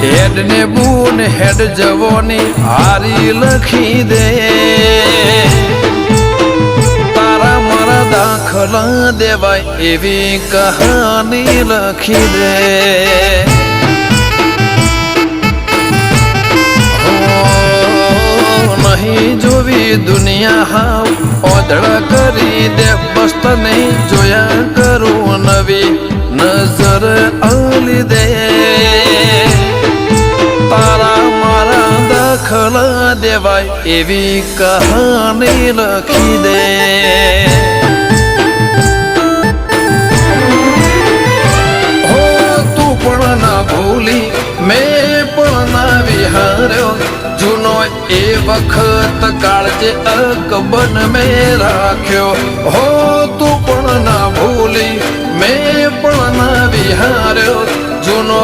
હેડ ને બૂન હેડ જવોની હારી લખી દે તારા મારા દાખલા દેવાય એવી કહાની લખી દે નહીં જોવી દુનિયા હાવ ઓધડા કરી દે બસ તને જોયા કરું નવી નજર આલી દે તારા મારા દાખલા દેવાય એવી કહાની લખી દે હો તું પણ ના ભૂલી મેં પણ ના વિહાર્યો જૂનો એ વખત કાળજે અકબન મેં રાખ્યો હો તું પણ ના ભૂલી મેં પણ ના વિહાર્યો જૂનો